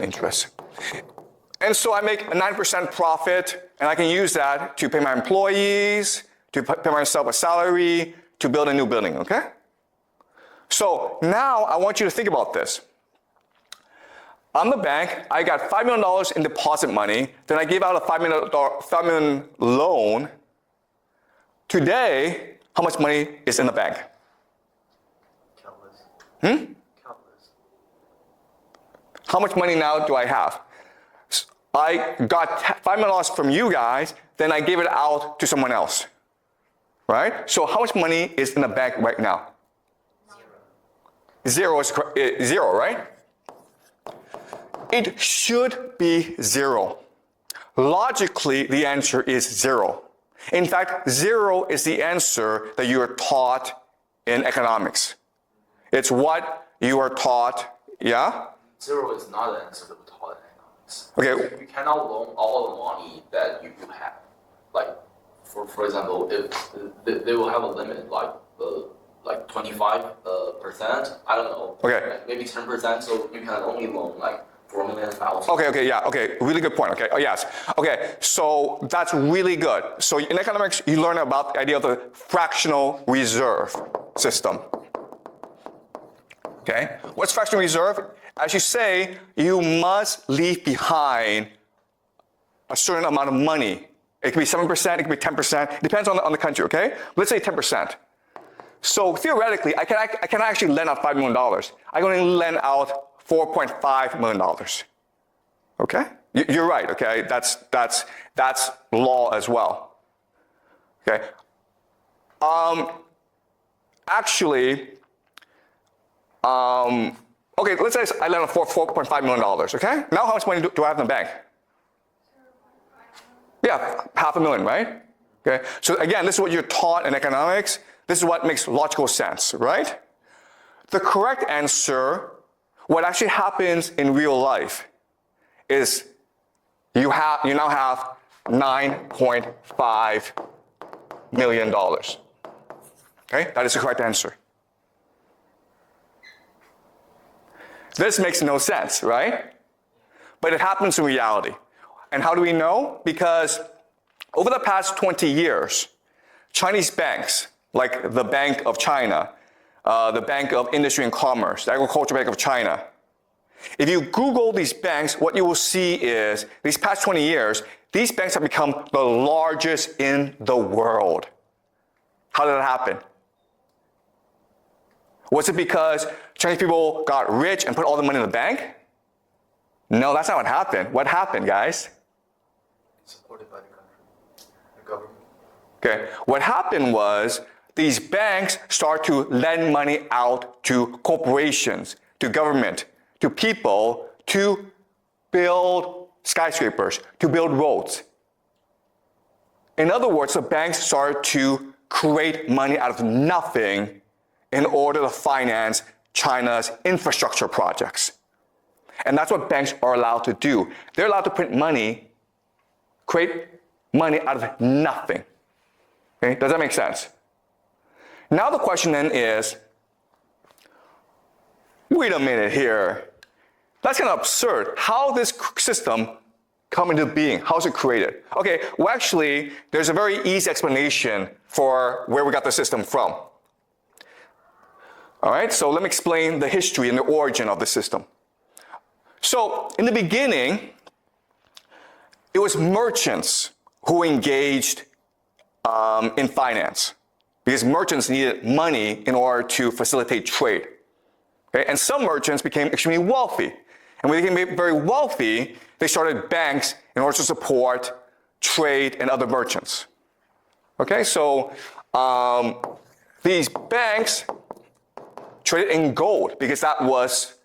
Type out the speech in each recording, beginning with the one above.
interest. And so I make a 9% profit, and I can use that to pay my employees, to pay myself a salary, to build a new building, okay? So now I want you to think about this. I'm the bank, I got $5 million in deposit money, then I gave out a $5 million loan. Today, how much money is in the bank? Countless. Countless. How much money now do I have? I got $5 million from you guys, then I gave it out to someone else, right? So how much money is in the bank right now? Zero is zero, right? It should be zero. Logically, the answer is zero. In fact, zero is the answer that you are taught in economics. It's what you are taught, yeah? Zero is not the answer that we taught in economics. Okay. You cannot loan all the money that you have. Like, for example, if they will have a limit, like 25%, I don't know. Okay. Maybe 10%, so you can only loan like 4 million. Okay, yeah, okay, really good point, okay, oh yes. Okay, so that's really good. So in economics, you learn about the idea of the fractional reserve system. Okay, what's fractional reserve? As you say, you must leave behind a certain amount of money. It could be 7%, it could be 10%, it depends on the country, okay? Let's say 10%. So theoretically, I can actually lend out $5 million. I can only lend out $4.5 million. Okay? You're right, okay? That's law as well. Okay? Okay, let's say I lend out $4.5 million, okay? Now how much money do I have in the bank? Yeah, $500,000, right? Okay, so again, this is what you're taught in economics. This is what makes logical sense, right? The correct answer, what actually happens in real life, is you now have $9.5 million. Okay, that is the correct answer. This makes no sense, right? But it happens in reality. And how do we know? Because over the past 20 years, Chinese banks, like the Bank of China, the Bank of Industry and Commerce, the Agricultural Bank of China, if you Google these banks, what you will see is, these past 20 years, these banks have become the largest in the world. How did that happen? Was it because Chinese people got rich and put all the money in the bank? No, that's not what happened. What happened, guys? Supported by the country, the government. Okay, what happened was these banks start to lend money out to corporations, to government, to people to build skyscrapers, to build roads. In other words, the banks start to create money out of nothing in order to finance China's infrastructure projects. And that's what banks are allowed to do. They're allowed to print money, create money out of nothing. Okay? Does that make sense? Now the question then is, wait a minute here. That's kind of absurd. How this system come into being? How is it created? Okay, well actually, there's a very easy explanation for where we got the system from. All right, so let me explain the history and the origin of the system. So in the beginning, it was merchants who engaged in finance because merchants needed money in order to facilitate trade. Okay? And some merchants became extremely wealthy. And when they became very wealthy, they started banks in order to support trade and other merchants. Okay, so these banks traded in gold because that was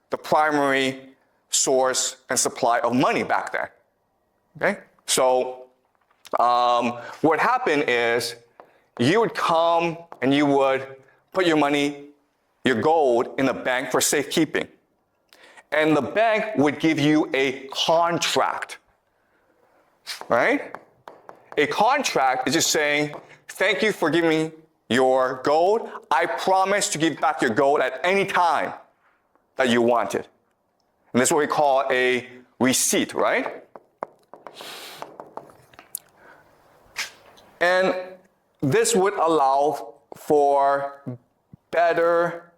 the primary source and supply of money back then. Okay, so what happened is you would come and you would put your money, your gold, in the bank for safekeeping. And the bank would give you a contract, right? A contract is just saying, thank you for giving me your gold. I promise to give back your gold at any time that you want it. And this is what we call a receipt, right? And this would allow for better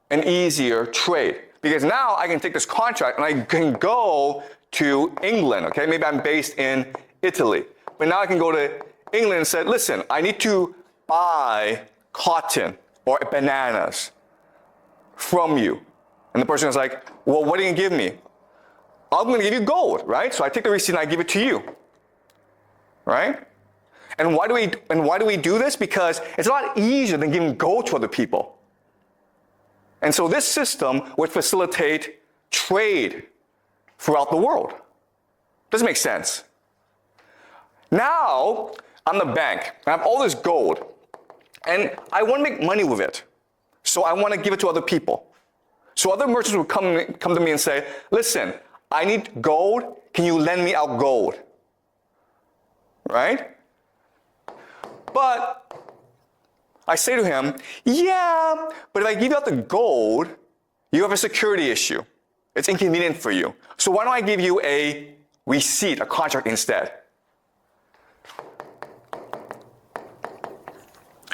and easier trade. Because now I can take this contract and I can go to England, okay? Maybe I'm based in Italy. But now I can go to England and say, listen, I need to buy cotton or bananas from you. And the person is like, well, what are you gonna give me? I'm gonna give you gold, right? So I take the receipt and I give it to you, right? And why do we do this? Because it's a lot easier than giving gold to other people. And so this system would facilitate trade throughout the world. Doesn't make sense. Now, I'm the bank. I have all this gold. And I want to make money with it. So I want to give it to other people. So other merchants would come to me and say, listen, I need gold. Can you lend me out gold? Right? But I say to him, yeah, but if I give you out the gold, you have a security issue. It's inconvenient for you. So why don't I give you a receipt, a contract instead?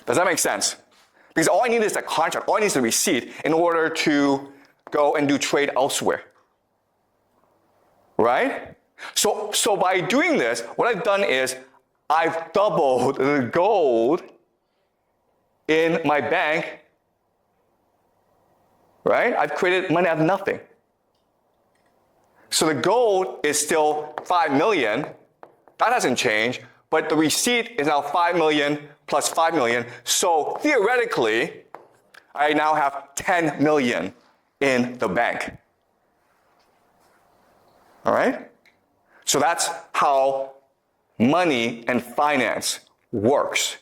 Does that make sense? Because all I need is a contract, all I need is a receipt in order to go and do trade elsewhere. Right? So by doing this, what I've done is I've doubled the gold in my bank, right? I've created money out of nothing. So the gold is still 5 million. That hasn't changed, but the receipt is now 5 million plus 5 million. So theoretically, I now have 10 million in the bank. All right? So that's how money and finance works.